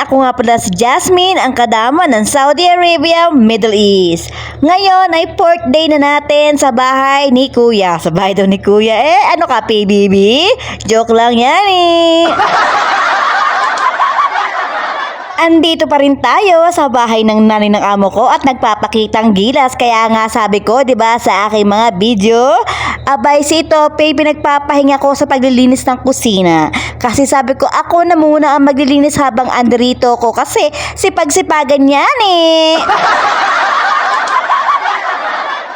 ako nga pala si Jasmine, ang kadama ng Saudi Arabia, Middle East. Ngayon ay 4th day na natin sa bahay ni Kuya. Sa bahay daw ni Kuya. Ano ka, PBB? Joke lang yan Andito pa rin tayo sa bahay ng nanay ng amo ko at nagpapakitang gilas. Kaya nga sabi ko, 'di ba, sa aking mga video, abay si Tope, pinagpapahinga ko sa paglilinis ng kusina. Kasi sabi ko, ako na muna ang maglilinis habang andrito ko kasi sipag-sipagan yan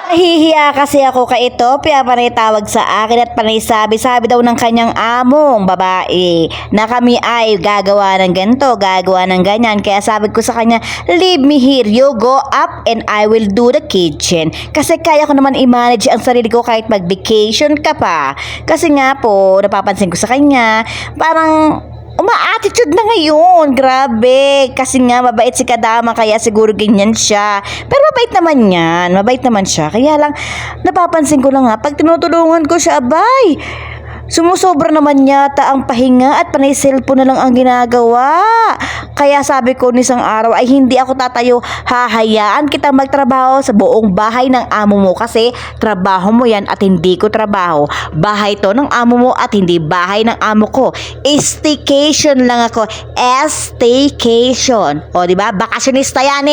Nahihiya kasi ako kay Tope, panay tawag sa akin at panay sabi daw ng kanyang among babae na kami ay gagawa ng ganito, gagawa ng ganyan. Kaya sabi ko sa kanya, leave me here, you go up and I will do the kitchen. Kasi kaya ko naman i-manage ang sarili ko kahit mag-vacation ka pa. Kasi nga po, napapansin ko sa kanya, parang uma-attitude na ngayon, grabe. Kasi nga, mabait si Kadama, kaya siguro ganyan siya. Pero mabait naman yan, mabait naman siya. Kaya lang, napapansin ko lang pag tinutulungan ko siya, abay, sumusobra naman yata ang pahinga at panay cellphone na lang ang ginagawa. Kaya sabi ko nisang araw ay hindi ako tatayo, hahayaan kita magtrabaho sa buong bahay ng amo mo kasi trabaho mo yan at hindi ko trabaho. Bahay to ng amo mo at hindi bahay ng amo ko. Staycation lang ako. Staycation. O diba? Bakasyonista yan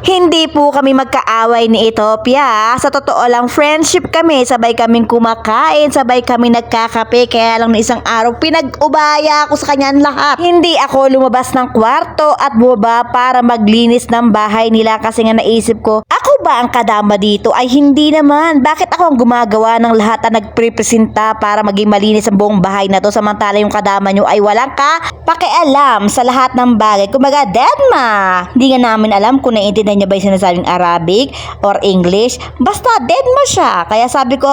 Hindi po kami magkaaway ni Ethiopia. Sa totoo lang, friendship kami. Sabay kaming kumakain, sabay kami nagkakape. Kaya lang na isang araw, pinag-ubaya ako sa kanyang lahat. Hindi ako lumabas ng kwarto at bumaba para maglinis ng bahay nila kasi nga naisip ko, ako ba ang kadama dito? Ay hindi naman. Bakit ako ang gumagawa ng lahat na nagprepresenta para maging malinis ang buong bahay na to samantala yung kadama nyo ay walang pakialam sa lahat ng bagay. Kumbaga, deadma. Hindi nga namin alam kung naiintindihan niya ba yung sinasabing Arabic or English. Basta deadma siya. Kaya sabi ko,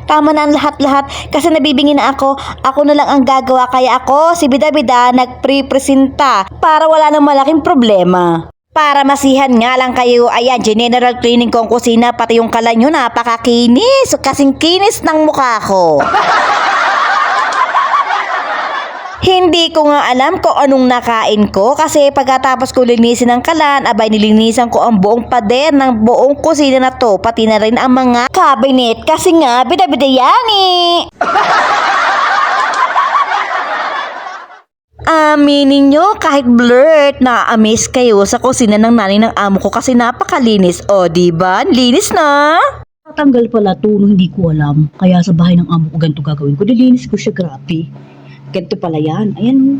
tama na ang lahat-lahat. Kasi nabibingin na ako na lang ang gagawa. Kaya ako, si Bida-Bida, nagprepresenta para wala nang malaking problema. Para masihan nga lang kayo, ayan, general cleaning ko ang kusina, pati yung kalan nyo, napakakinis. Kasing kinis ng mukha ko. Hindi ko nga alam kung anong nakain ko kasi pagkatapos ko linisin ang kalan, abay nilinisan ko ang buong pader ng buong kusina na to, pati na rin ang mga cabinet kasi nga bida-bida yan Aminin nyo, kahit blurt, na-amaze kayo sa kusina ng nanay ng amo ko kasi napakalinis. O, diba? Linis na! Tatanggal pala to nung hindi ko alam. Kaya sa bahay ng amo ko ganito gagawin ko. Dilinis ko siya, grabe. Ganito pala yan. Ayan,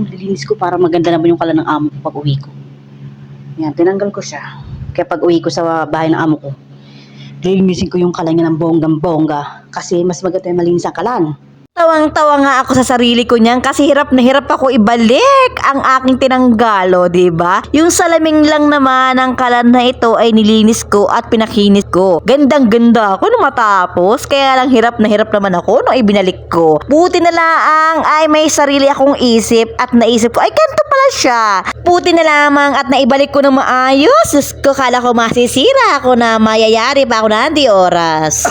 dilinis ko para maganda naman yung kalan ng amo ko pag uwi ko. Ayan, tinanggal ko siya. Kaya pag uwi ko sa bahay ng amo ko, lilinisin ko yung kalan niya ng bonggang-bongga. Kasi mas maganda yung malinis ang kalan. Tawang-tawa nga ako sa sarili ko niyan kasi hirap na hirap ako ibalik ang aking tinanggalo, diba? Yung salaming lang naman ang kalan na ito ay nilinis ko at pinakinis ko. Gandang-ganda ako nung matapos, kaya lang hirap na hirap naman ako nung ibinalik ko. Buti na lang ay may sarili akong isip at naisip ko, ay ganito pala siya. Buti na lamang at naibalik ko ng maayos. Diyos ko, kala ko masisira ako na mayayari pa ako na di oras.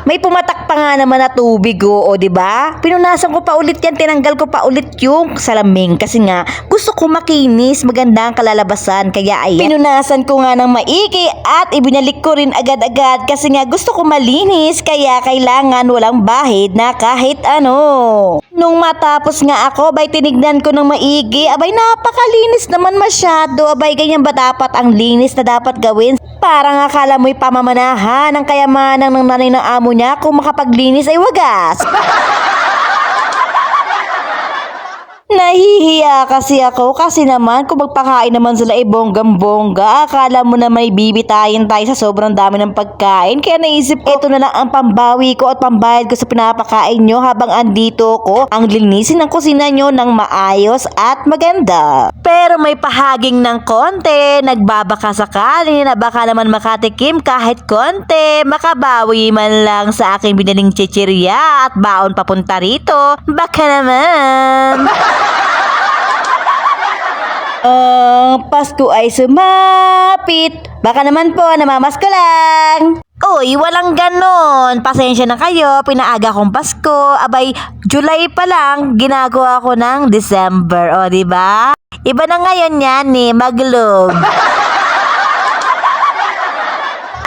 May pumatak pa nga naman na tubig o diba? Pinunasan ko pa ulit yan, tinanggal ko pa ulit yung salaming kasi nga gusto ko makinis, maganda ang kalalabasan. Kaya ayan, pinunasan ko nga ng maigi at ibinalik ko rin agad-agad kasi nga gusto ko malinis kaya kailangan walang bahid na kahit ano. Nung matapos nga ako, abay tinignan ko ng maigi, abay napakalinis naman masyado, abay ganyan ba dapat ang linis na dapat gawin? Parang akala mo'y pamamanahan ng kayamanan ng nanay ng amo niya kung makapaglinis ay wagas. Nahihiya kasi ako kasi naman kung magpakain naman sila ay bonggang-bongga. Akala mo na may bibitayin tayo sa sobrang dami ng pagkain. Kaya naisip ko, ito na lang ang pambawi ko at pambayad ko sa pinapakain nyo habang andito ko ang linisin ng kusina nyo ng maayos at maganda. Pero may pahaging ng konti, nagbabaka sakali na baka naman makatikim kahit konti, makabawi man lang sa aking binaling chichirya at baon papunta rito. Baka naman. Pasko ay sumapit. Baka naman po, namamas ko lang. Uy, walang ganon. Pasensya na kayo, pinaaga kong Pasko. Abay, July pa lang, ginagawa ko ng December. O, diba? Iba na ngayon yan eh, maglove.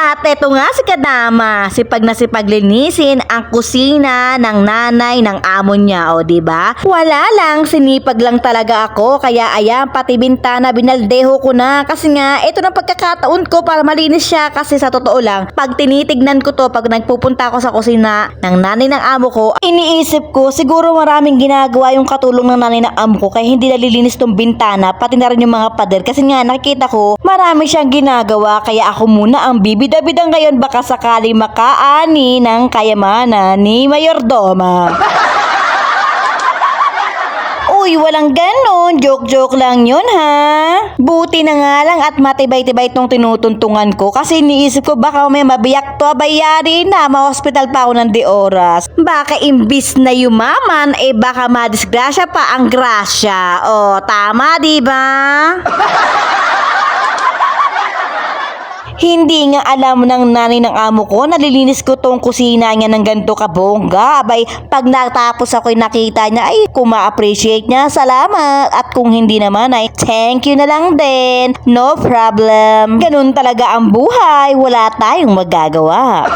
At eto nga si Kadama, sipag na sipag linisin ang kusina ng nanay ng amo niya, o diba? Wala lang, sinipag lang talaga ako, kaya ayan, pati bintana binaldeho ko na, kasi nga, ito na pagkakataon ko para malinis siya, kasi sa totoo lang, pag tinitignan ko to, pag nagpupunta ako sa kusina ng nanay ng amo ko, iniisip ko, siguro maraming ginagawa yung katulong ng nanay ng amo ko, kaya hindi nalilinis tong bintana, pati na rin yung mga pader, kasi nga, nakikita ko, marami siyang ginagawa, kaya ako muna ang bibida-bidang ngayon baka sakali makaani ng kayamanan ni Mayordoma. Uy, walang ganon. Joke-joke lang yun, ha? Buti na nga lang at matibay-tibay tong tinutuntungan ko kasi iniisip ko baka may mabiyak to, bayari na, ma-hospital pa ako ng di oras. Baka imbis na yumaman, baka madisgrasya pa ang grasya. O, tama, diba? Hindi nga alam ng nanay ng amo ko, nalilinis ko tong kusina niya ng ganito kabongga. Abay, pag natapos ako'y nakita niya, ay kung ma-appreciate niya, salamat. At kung hindi naman ay, thank you na lang din. No problem. Ganun talaga ang buhay, wala tayong magagawa.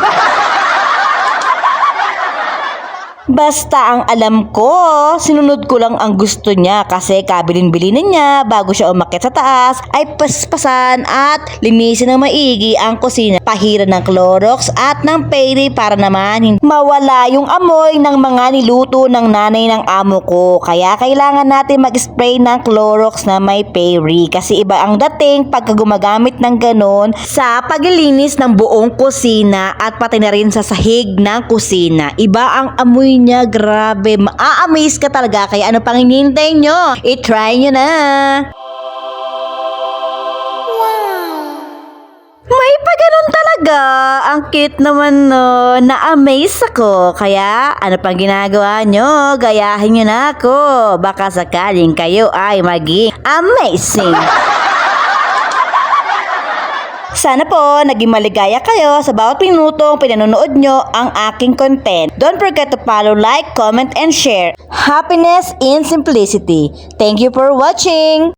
Basta ang alam ko, sinunod ko lang ang gusto niya kasi kabilin-bilinin niya bago siya umakyat sa taas ay paspasan at linisin ng maigi ang kusina. Pahiran ng Clorox at ng Payday para naman mawala yung amoy ng mga niluto ng nanay ng amo ko. Kaya kailangan natin mag-spray ng Clorox na may Payday kasi iba ang dating pagka gumagamit ng ganon sa paglilinis ng buong kusina at pati na rin sa sahig ng kusina. Iba ang amoy niya, grabe. Ma-amaze ka talaga. Kaya ano pang hinihintay nyo? I-try nyo na. May pa ganun talaga. Ang cute naman no. Na-amaze ako. Kaya ano pang ginagawa nyo? Gayahin nyo na ako. Baka sakaling kayo ay maging amazing. Sana po naging maligaya kayo sa bawat minutong pinanonood nyo ang aking content. Don't forget to follow, like, comment, and share. Happiness in simplicity. Thank you for watching!